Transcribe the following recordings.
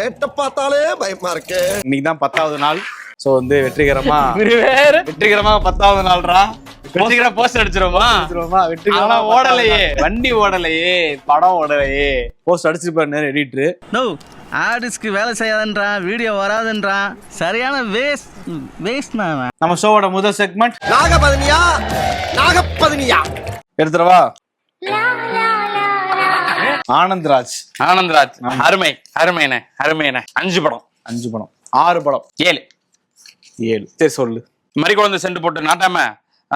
ரேட்ட பார்த்தாலே பயமா இருக்கு. இன்னைக்குதான் 10வது நாள். சோ வந்து வெற்றிகரமா 10வது நாள்ரா. வெற்றிகரமா போஸ்ட் அடிச்சிருமா? வெற்றிகரமா ஓடலையே, வண்டி ஓடலையே, படம் ஓடலையே. போஸ்ட் அடிச்சிருப்பாரு எடிட்டர். நோ ஆர்டிஸ்ட்க்கு வேலை செய்யாதுன்றான், வீடியோ வராதுன்றான். சரியான வேஸ்ட் நம்ம ஷோவோட முதல் செக்மெண்ட் நாகப்பதினியா எடுத்துறவா. ஆனந்த்ராஜ். அருமை அருமைண்ணே, அருமைண்ணே. 5 படம், 6 படம், 7. சரி சொல்லு. மறிக்குழந்தை சென்று போட்டு நாட்டாம,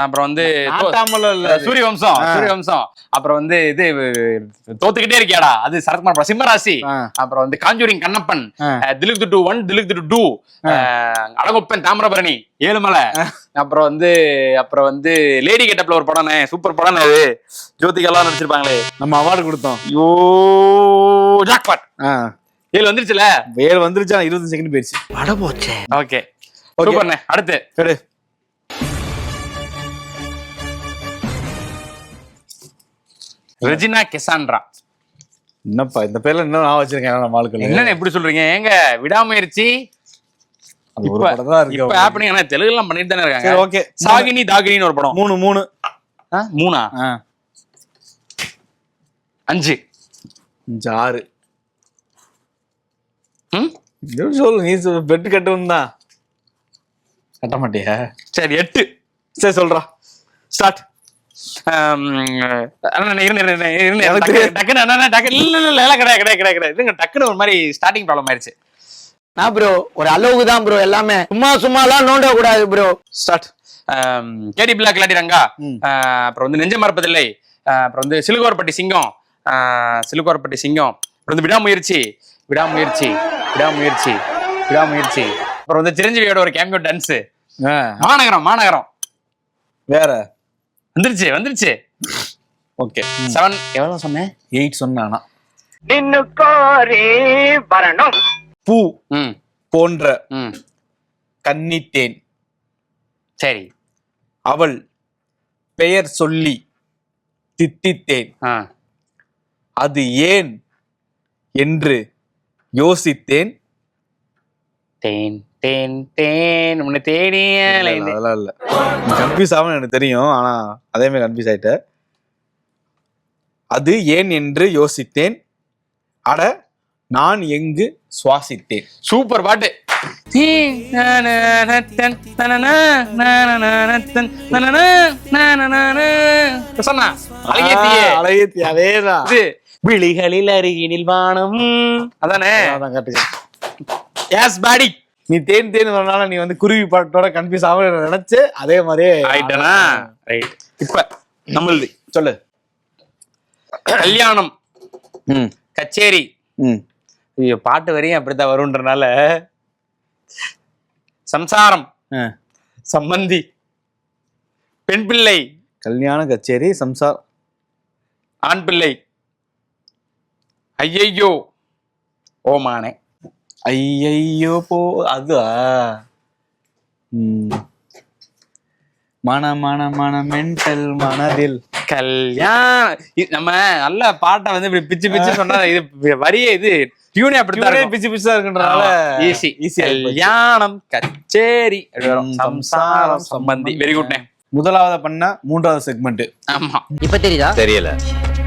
அப்புறம் வந்து சூரியவம்சம், அப்புறம் வந்து இது தோத்துக்கிட்டே இருக்கியாடா, அது சரத்குமார் படம் சிம்மராசி. அப்புறம் வந்து காஞ்சூரிங் கண்ணப்பன், திலீப் துட்டு 1, திலீப் துட்டு 2, அழகொப்பன் தாமிரபரணி, ஏழுமலை. அப்புறம் வந்து லேடி கெட்டப்ல ஒரு படம், சூப்பர் படம். அது ஜோதிகெல்லாம் நடிச்சிருப்பாங்களே, நம்ம அவார்டு கொடுத்தோம். யோ ஜாக்பாட். 7 வந்துருச்சுல? 7 வந்துருச்சா? 25 செகண்ட் போயிடுச்சு. அட போச்சே. ஓகே சூப்பர்ண்ணே. அடுத்து சரி, ரெஜினா கெசாண்ட்ரா. என்னப்பா இந்த பேர்ல என்ன நான் வச்சிருக்கேன் நம்ம ஆளுக்கு? என்னன்னு எப்படி சொல்றீங்க? ஏங்க விடாமுயற்சி இப்ப ஹேப்பனிங். ஆனா தெலுங்கு எல்லாம் பண்ணிட்டு தானே இருக்காங்க. ஓகே. சாகினி தாகினின்னு ஒரு படம். 3 3 5 6 சொல்லு. நீ பெட்டு கட்டணும் தான் கட்ட மாட்டியா? சரி 8. சரி சொல்றா, ஸ்டார்ட். டக்குன்னு ஒரு மாதிரி ஸ்டார்டிங் ப்ராப்ளம் ஆயிடுச்சு. நான் ப்ரோ ஒரு அளவுக்கு தான் ப்ரோ, எல்லாமே சும்மாலாம் நோண்ட கூடாது ப்ரோ. ஸ்டார்ட். கேடி பிளாக் கிளாடிரங்கா, அப்புறம் வந்து நெஞ்ச மறப்பதில்லை, அப்புறம் வந்து சிலுகோரப்பட்டி சிங்கம், அப்புறம் வந்து விடாமுயற்சி, அப்புறம் வந்து சிரஞ்சீவியோட ஒரு கேமியோ டான்ஸ், மாநகரம். வேற வந்துருச்சு. ஓகே 7 எவ்வளவு சொன்னேன்? 8 சொன்னானா? பூ போன்ற கன்னித்தேன். சரி. அவள் பெயர் சொல்லி தித்தித்தேன். அது ஏன் என்று யோசித்தேன். தேன் தேன் தேன் உன்னை தேடிய. அதெல்லாம் இல்ல, கன்ஃபியூஸ் ஆகும் எனக்கு தெரியும். ஆனா அதே மாதிரி கன்ஃபியூஸ் ஆயிட்ட. அது ஏன் என்று யோசித்தேன், அட நான் எங்கு சுவாசித்தேன். சூப்பர் பாட்டு. அதேதான். விழிகளில் அருகினில் வானம். அதானே? பாடி. நீ தேன் வரனால நீ வந்து குருவி பாட்டோட கன்ஃபியூஸ் ஆக நினைச்சு அதே மாதிரியே ஆயிட்டனா? ரைட். இப்ப நம்மளுது சொல்லு. கல்யாணம், கச்சேரி. பாட்டு வரையும் அப்படித்தான் வரும்ன்றனால சம்சாரம், சம்பந்தி, பெண் பிள்ளை, கல்யாணம், கச்சேரி, சம்சாரம், ஆண் பிள்ளை, ஐயையோ, ஓமானே. ஐயையோ போ. அதுவா? மன மென்டல் மனதில் கல்யாணம். நம்ம நல்ல பாட்டை வந்து இப்படி பிச்சு சொன்னா இது வரிய இது டியூனே அப்படித்தான் பிச்சா இருக்குன்றனால ஈஸி. கல்யாணம், கச்சேரி, சம்சாரம், சம்பந்தி. Very good. முதலாவது பண்ண 3வது செக்மெண்ட். ஆமா. இப்ப தெரியுதா? தெரியல.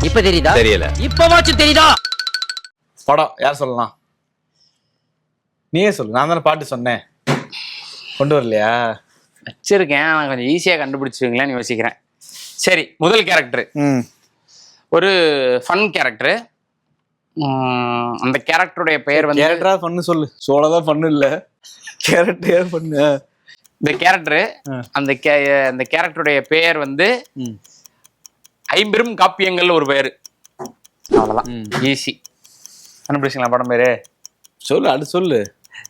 இப்ப தெரியுதா? தெரியல. இப்பவாச்சும் தெரியுதா? படம் யார் சொல்லலாம்? நீயே சொல்லு. நான் தானே பாட்டு சொன்னேன். கொண்டு வரலையா? வச்சிருக்கேன், நான் கொஞ்சம் ஈஸியா கண்டுபிடிச்சுவீங்களான்னு யோசிக்கிறேன். சரி, முதல் கேரக்டர் ஒரு ஃபன் கேரக்டர். அந்த கேரக்டருடைய பெயர் வந்து கேரக்டரா பண்ணு சொல்லு. சோழதான் பண்ணு இல்ல, கேரக்டர் பண்ணு. இந்த கேரக்டர் அந்த கேரக்டருடைய பெயர் வந்து 50 காப்பியங்கள் ஒரு பெயர். அவ்வளவுதான், ஈஸி. கண்டுபிடிச்சிங்களா படம் பேரு? சொல்லு, அது சொல்லு.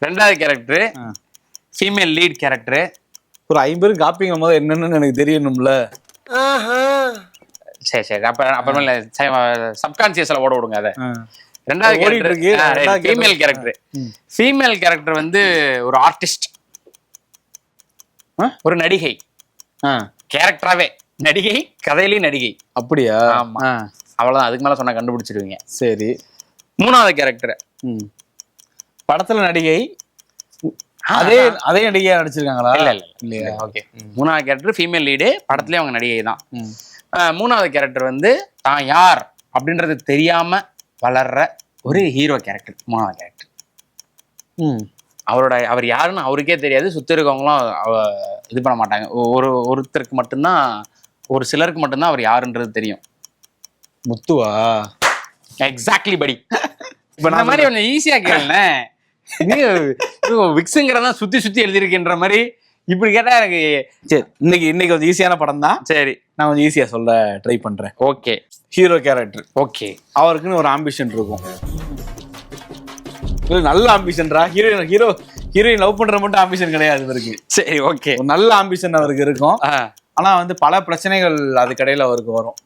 2வது கேரக்டர் ஃபீமேல் லீட் கேரக்டர். ஒரு 50 காப்பிங்க போது என்னன்னு எனக்கு தெரியணும்ல. சரி அப்புறமேல சப்கான்சியஸ்ல ஓட விடுங்க அதை. 2வது ஃபீமேல் கேரக்டர். ஃபீமேல் கேரக்டர் வந்து ஒரு ஆர்டிஸ்ட், ஒரு நடிகை. கேரக்டராவே நடிகை, கதையிலையும் நடிகை. அப்படியா? ஆமா, அவ்வளவுதான். அதுக்கு மேல சொன்னா கண்டுபிடிச்சிடுவீங்க. சரி. 3வது கேரக்டர் படத்துல நடிகை அதே அதே நடிகையா நடிச்சிருக்காங்களா? இல்ல இல்லையா? ஓகே. மூணாவது கேரக்டர் ஃபீமேல் லீடு, படத்துலயே அவங்க நடிகை தான். மூணாவது கேரக்டர் வந்து தான் யார் அப்படின்றது தெரியாம வளர்ற ஒரு ஹீரோ கேரக்டர். மூணாவது கேரக்டர் அவர் யாருன்னு அவருக்கே தெரியாது, சுத்தி இருக்கவங்களும் இது பண்ண மாட்டாங்க. ஒருத்தருக்கு மட்டும்தான், ஒரு சிலருக்கு மட்டும்தான் அவர் யாருன்றது தெரியும். முத்துவா? எக்ஸாக்ட்லி படி. இப்ப இந்த மாதிரி கொஞ்சம் ஈஸியா கேளுனே, விக்ஸுங்கிறதான் சுத்தி சுத்தி எழுதிருக்கின்ற மாதிரி இப்படி கேட்டா எனக்கு. சரி, இன்னைக்கு கொஞ்சம் ஈஸியான படம் தான். சரி, நான் கொஞ்சம் ஈஸியா சொல்ல ட்ரை பண்றேன். ஓகே. Hero character. ஓகே. அவருக்குன்னு ஒரு ஆம்பிஷன் இருக்கும். நல்ல ஆம்பிஷன்ரா. ஹீரோயின் லவ் பண்ற மட்டும் ஆம்பிஷன் கிடையாது இவருக்கு. சரி, ஓகே. நல்ல ஆம்பிஷன் அவருக்கு இருக்கும். ஆனா வந்து பல பிரச்சனைகள் அதுக்கடையில அவருக்கு வரும்.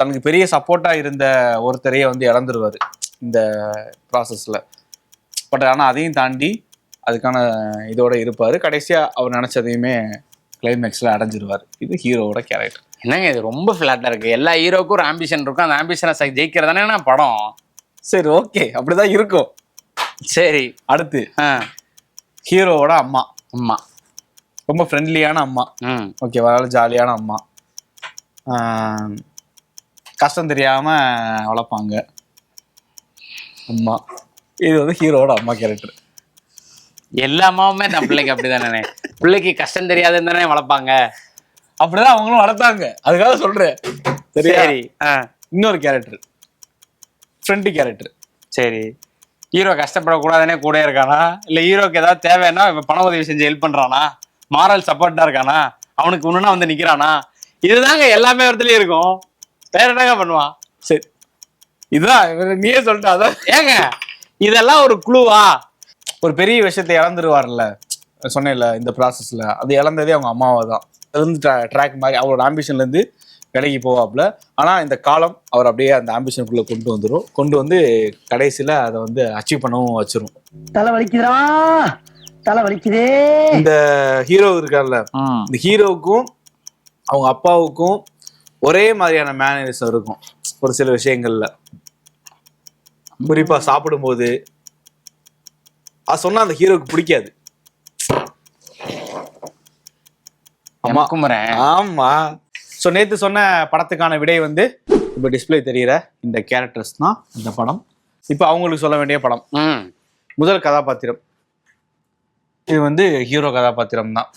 தனக்கு பெரிய சப்போர்ட்டா இருந்த ஒருத்தரையே வந்து இழந்துருவாரு இந்த ப்ராசஸ்ல. பட் ஆனா அதையும் தாண்டி அதுக்கான இதோட இருப்பாரு. கடைசியா அவர் நினைச்சதையுமே கிளைமேக்ஸ்ல அடைஞ்சிருவாரு. இது ஹீரோவோட கேரக்டர். என்னங்க இது ரொம்ப ஃபிளாட்டா இருக்கு. எல்லா ஹீரோக்கும் ஒரு ஆம்பிஷன் இருக்கும், அந்த ஆம்பிஷனை ஜெயிக்கிறதானே படம். சரி, ஓகே, அப்படிதான் இருக்கும். சரி, அடுத்து ஹீரோவோட அம்மா. அம்மா ரொம்ப ஃப்ரெண்ட்லியான அம்மா. ஓகே, வர ஜாலியான அம்மா. கஷ்டம் தெரியாம வளர்ப்பாங்க அம்மா. இது வந்து ஹீரோவோட அம்மா கேரக்டர். எல்லா அம்மாவுமே நம்ம பிள்ளைக்கு அப்படிதானே, பிள்ளைக்கு கஷ்டம் தெரியாதுன்னு தானே வளர்ப்பாங்க. அப்படிதான் அவங்களும் வளர்த்தாங்க, அதுக்காக சொல்றேன். சரி, இன்னொரு கேரக்டர், ஃப்ரெண்டு கேரக்டர். சரி, ஹீரோ கஷ்டப்படக்கூடாதுன்னே கூட இருக்கானா, இல்ல ஹீரோக்கு ஏதாவது தேவைன்னா பண உதவி செஞ்சு ஹெல்ப் பண்றானா, மாரல் சப்போர்ட்டா இருக்கானா, அவனுக்கு ஒண்ணுன்னா வந்து நிக்கிறானா? இதுதாங்க எல்லாமே ஒருத்தலயும் இருக்கும். வேற என்னங்க பண்ணுவான்? சரி, இதுதான் நீயே சொல்லிட்டு. அதான் ஏங்க இதெல்லாம் ஒரு குழுவா? ஒரு பெரிய விஷயத்தை இழந்துருவார்ல, சொன்னேன்ல இந்த ப்ராசஸ்ல. அது இழந்ததே அவங்க அம்மாவை தான். அது வந்து ட்ராக் மாதிரி அவரோட ஆம்பிஷன்ல இருந்து விலகி போவாப்புல. ஆனா இந்த காலம் அவர் அப்படியே அந்த ஆம்பிஷனுக்குள்ள கொண்டு வந்து கடைசியில அதை வந்து அச்சீவ் பண்ணவும் வச்சிரும். தலை வலிக்குதே. இந்த ஹீரோ இருக்கார்ல, இந்த ஹீரோவுக்கும் அவங்க அப்பாவுக்கும் ஒரே மாதிரியான மேனரிசம் இருக்கும் ஒரு சில விஷயங்கள்ல. குறிப்பா சாப்பிடும்போது அது சொன்னா அந்த ஹீரோவுக்கு பிடிக்காது. ஆமா. ஸோ நேற்று சொன்ன படத்துக்கான விடை வந்து இப்போ டிஸ்பிளே தெரிகிற இந்த கேரக்டர்ஸ் தான் இந்த படம். இப்போ அவங்களுக்கு சொல்ல வேண்டிய படம். முதல் கதாபாத்திரம் இது வந்து ஹீரோ கதாபாத்திரம் தான்.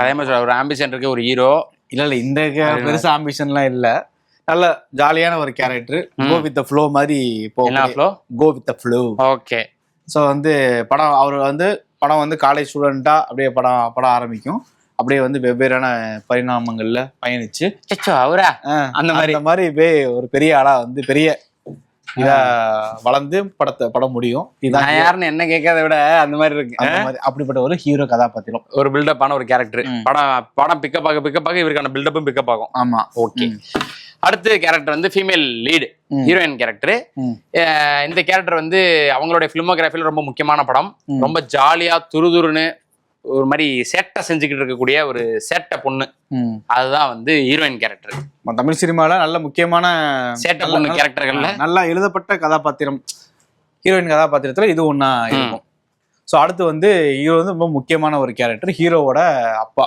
அதே மாதிரி ஒரு ஆம்பிஷன் இருக்கு ஒரு ஹீரோ. இல்லை இந்த பெருசா ஆம்பிஷன்லாம் இல்லை, நல்ல ஜாலியான ஒரு character. Go with the flow மாதிரி go with the flow. Okay. So வந்து படம் வந்து காலேஜ் ஸ்டூடெண்டா அப்படியே படம் ஆரம்பிக்கும். அப்படியே வந்து வெவ்வேறான பரிணாமங்கள்ல பயணிச்சு அவரா அந்த மாதிரி ஒரு பெரிய ஆளா வந்து பெரிய இதா வளர்ந்து படம் முடியும். இதான் யாருன்னு என்ன கேட்கறத விட அந்த மாதிரி இருக்கு. அப்படிப்பட்ட ஒரு ஹீரோ கதாபாத்திரம், ஒரு பில்டப் ஆன ஒரு கேரக்டர். படம் பிக்கப் ஆக இவருக்கான பில்டப்பும் பிக்கப் ஆகும். ஆமா, ஓகே. அடுத்த கேரக்டர் வந்து ஃபீமேல் லீடு, ஹீரோயின் கேரக்டர். இந்த கேரக்டர் வந்து அவங்களுடைய பிலிமோகிராஃபில ரொம்ப முக்கியமான படம். ரொம்ப ஜாலியா துருதுருன்னு ஒரு மாதிரி சேட்டை செஞ்சுக்கிட்டு இருக்கக்கூடிய ஒரு சேட்டை பொண்ணு. அதுதான் வந்து ஹீரோயின் கேரக்டர். தமிழ் சினிமால நல்ல முக்கியமான சேட்டை பொண்ணு கேரக்டர்கள்ல நல்லா எழுதப்பட்ட கதாபாத்திரம். ஹீரோயின் கதாபாத்திரத்துல இது ஒண்ணா இருக்கும். ஸோ அடுத்து வந்து ஹீரோ வந்து ரொம்ப முக்கியமான ஒரு கேரக்டர், ஹீரோவோட அப்பா.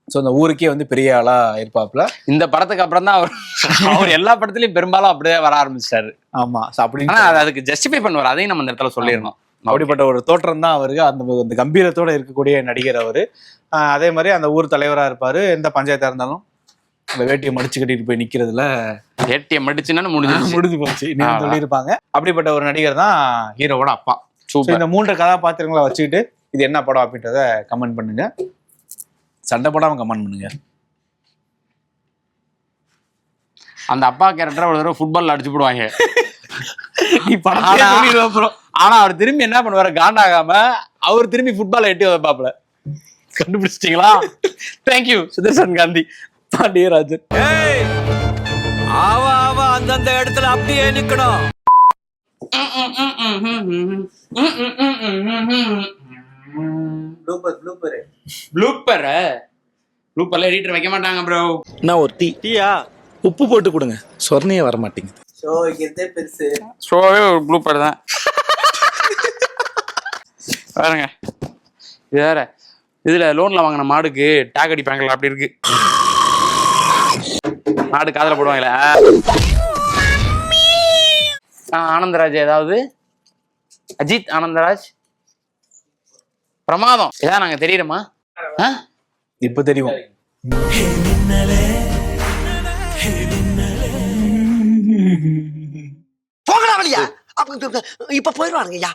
ஸோ அந்த ஊருக்கே வந்து பெரிய ஆளா இருப்பாப்புல. இந்த படத்துக்கு அப்புறம் தான் அவர் எல்லா படத்துலயும் பெரும்பாலும் அப்படியே வர ஆரம்பிச்சிட்டாரு. ஆமா, அப்படின்னு அதுக்கு ஜஸ்டிஃபை பண்ணுவார். அதையும் நம்ம இந்த இடத்துல சொல்லிடணும். அப்படிப்பட்ட ஒரு தோற்றம் தான் அவருக்கு. அந்த கம்பீரத்தோட இருக்கக்கூடிய நடிகர் அவரு. அதே மாதிரி அந்த ஊர் தலைவரா இருப்பாரு. எந்த பஞ்சாயத்தா இருந்தாலும் அந்த வேட்டியை மடிச்சு கட்டிட்டு போய் நிக்கிறதுல வேட்டியை மடிச்சுன்னா முடிஞ்சு போச்சு சொல்லியிருப்பாங்க. அப்படிப்பட்ட ஒரு நடிகர் தான் ஹீரோவோட அப்பா. இந்த 3 கதாபாத்திரங்களை வச்சுக்கிட்டு இது என்ன படம் அப்படின்றத கமெண்ட் பண்ணுங்க. சண்டை போடாம கமெண்ட் பண்ணுங்க. அந்த அப்பா கேரக்டர் ஒரு தடவை ஃபுட்பால் அடிச்சு போடுவாங்க. ஆனா அவர் திரும்பி என்ன பண்ணுவாரு, காண்டாகாம அவர் திரும்பி ஃபுட்பால் எட்டி வைப்பாப்ல. கண்டுபிடிச்சிட்டீங்களா? தேங்க்யூ சுதர்சன் காந்தி, பாண்டியராஜன். அந்தந்த இடத்துல அப்படியே நிக்கணும். ப்ளூப்பர்ல எடிட்டர் வைக்க மாட்டாங்க ப்ரோ. நான் ஒரு டீயா உப்பு போட்டு கொடுங்க, சொர்ணையே வர மாட்டேங்குது. ஷோவே ஒரு ப்ளூப்பர் தான். பாருங்க இது வேற. இதுல லோன்ல வாங்கின மாடுக்கு டேக் அடிப்பாங்களா அப்படி இருக்கு. மாடு காதல போடுவாங்களே. ஆனந்தராஜ் ஏதாவது அஜித் ஆனந்தராஜ் பிரமாதம் ஏதாவது நாங்க தெரியுமா? இப்ப தெரியும். போகலாம் இல்லையா? இப்ப போயிடுவாருங்க ஐயா.